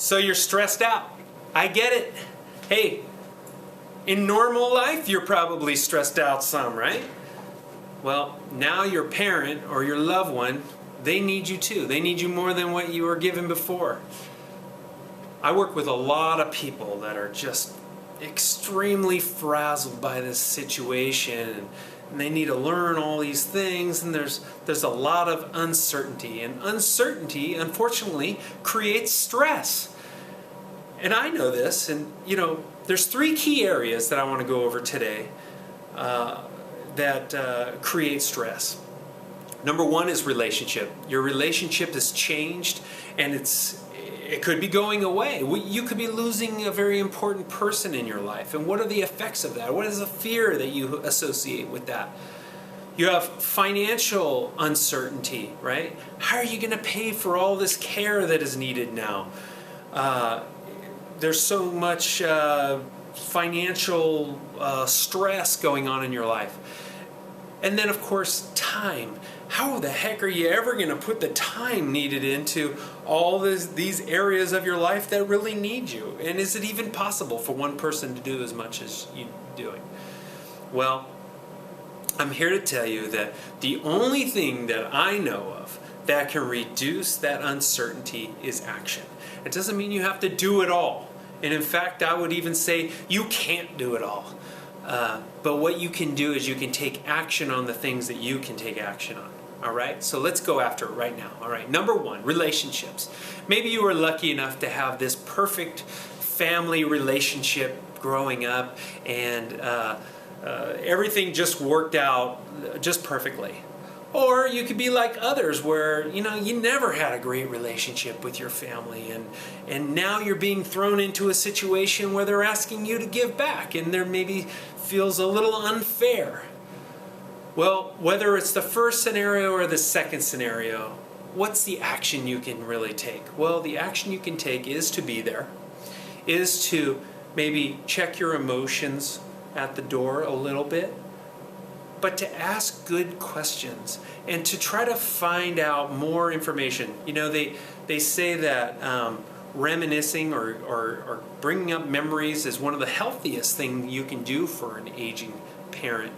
So you're stressed out. I get it. Hey, in normal life, you're probably stressed out some, right? Well, now your parent or your loved one, they need you too. They need you more than what you were given before. I work with a lot of people that are just extremely frazzled by this situation, and they need to learn all these things, and there's a lot of uncertainty, and uncertainty, unfortunately, creates stress. And I know this, and there's 3 key areas that I want to go over today that create stress. Number 1 is relationship. Your relationship has changed, and it could be going away. You could be losing a very important person in your life. And what are the effects of that? What is the fear that you associate with that? You have financial uncertainty, right? How are you going to pay for all this care that is needed now? There's so much financial stress going on in your life. And then, of course, time. How the heck are you ever going to put the time needed into all these areas of your life that really need you? And is it even possible for one person to do as much as you're doing? Well, I'm here to tell you that the only thing that I know of that can reduce that uncertainty is action. It doesn't mean you have to do it all. And in fact, I would even say you can't do it all. But what you can do is you can take action on the things that you can take action on. All right, so let's go after it right now. All right, number 1, relationships. Maybe you were lucky enough to have this perfect family relationship growing up, and everything just worked out just perfectly. Or you could be like others where, you never had a great relationship with your family, and now you're being thrown into a situation where they're asking you to give back, and there maybe feels a little unfair. Well, whether it's the first scenario or the second scenario, what's the action you can really take? Well, the action you can take is to be there, is to maybe check your emotions at the door a little bit, but to ask good questions and to try to find out more information. They say that reminiscing or bringing up memories is one of the healthiest things you can do for an aging parent.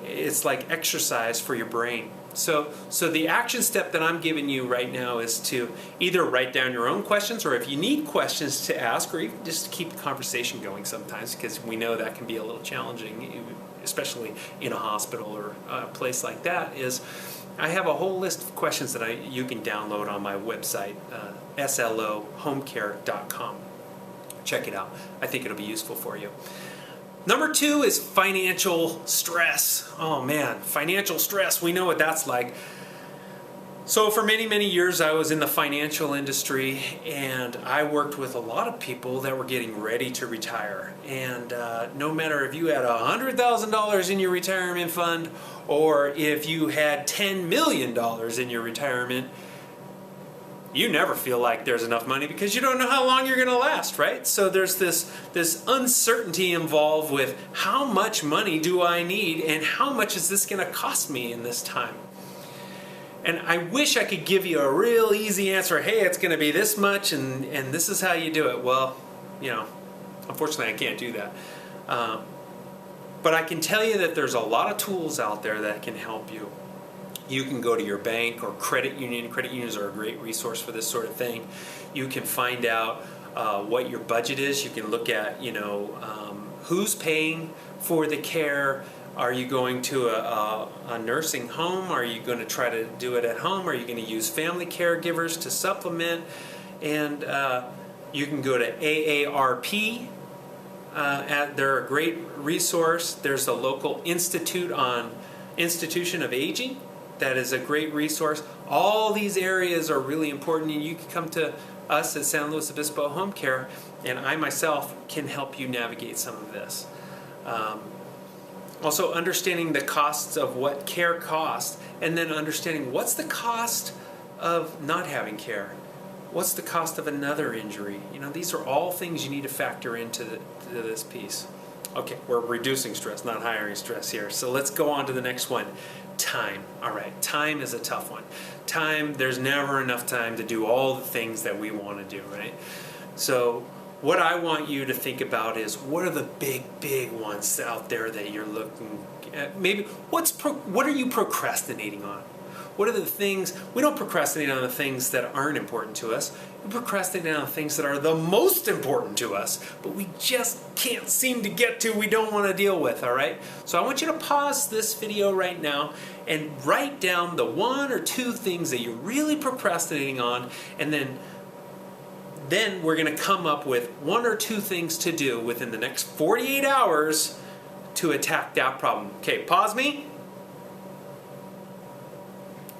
It's like exercise for your brain. So the action step that I'm giving you right now is to either write down your own questions, or if you need questions to ask, or even just to keep the conversation going sometimes, because we know that can be a little challenging, especially in a hospital or a place like that, is I have a whole list of questions that you can download on my website, SLOhomecare.com. Check it out. I think it'll be useful for you. Number 2 is financial stress. Oh man, financial stress. We know what that's like. So for many, many years I was in the financial industry, and I worked with a lot of people that were getting ready to retire. And no matter if you had $100,000 in your retirement fund or if you had $10 million in your retirement, you never feel like there's enough money because you don't know how long you're going to last, right? So there's this uncertainty involved with how much money do I need and how much is this going to cost me in this time? And I wish I could give you a real easy answer. Hey, it's going to be this much and this is how you do it. Well, unfortunately I can't do that. But I can tell you that there's a lot of tools out there that can help you. You can go to your bank or credit union. Credit unions are a great resource for this sort of thing. You can find out what your budget is. You can look at, who's paying for the care. Are you going to a nursing home? Are you going to try to do it at home? Are you going to use family caregivers to supplement? And you can go to AARP. They're a great resource. There's a local Institution of Aging. That is a great resource. All these areas are really important, and you can come to us at San Luis Obispo Home Care, and I myself can help you navigate some of this. Also understanding the costs of what care costs, and then understanding what's the cost of not having care. What's the cost of another injury? These are all things you need to factor into this piece. Okay, we're reducing stress, not hiring stress here. So let's go on to the next one. Time. All right, time is a tough one. Time, there's never enough time to do all the things that we want to do, right? So what I want you to think about is, what are the big ones out there that you're looking at? Maybe what are you procrastinating on? What are the things? We don't procrastinate on the things that aren't important to us. We procrastinate on the things that are the most important to us, but we just can't seem to get to, we don't want to deal with, all right? So I want you to pause this video right now and write down the 1 or 2 things that you're really procrastinating on, and then we're going to come up with 1 or 2 things to do within the next 48 hours to attack that problem. Okay, pause me.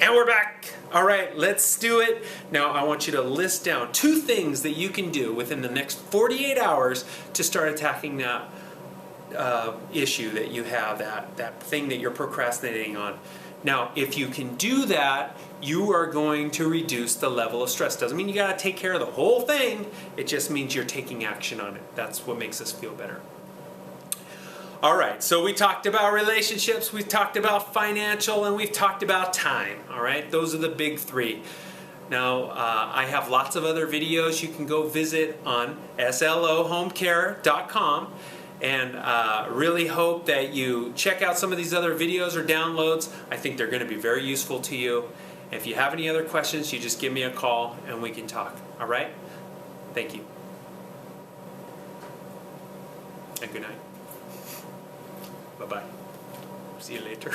And we're back. All right, let's do it. Now I want you to list down 2 things that you can do within the next 48 hours to start attacking that issue that you have, that thing that you're procrastinating on. Now, if you can do that, you are going to reduce the level of stress. Doesn't mean you got to take care of the whole thing. It just means you're taking action on it. That's what makes us feel better. All right, so we talked about relationships, we've talked about financial, and we've talked about time. All right, those are the big 3. Now, I have lots of other videos you can go visit on SLOhomecare.com, and really hope that you check out some of these other videos or downloads. I think they're going to be very useful to you. If you have any other questions, you just give me a call and we can talk. All right? Thank you. And good night. Bye-bye. See you later.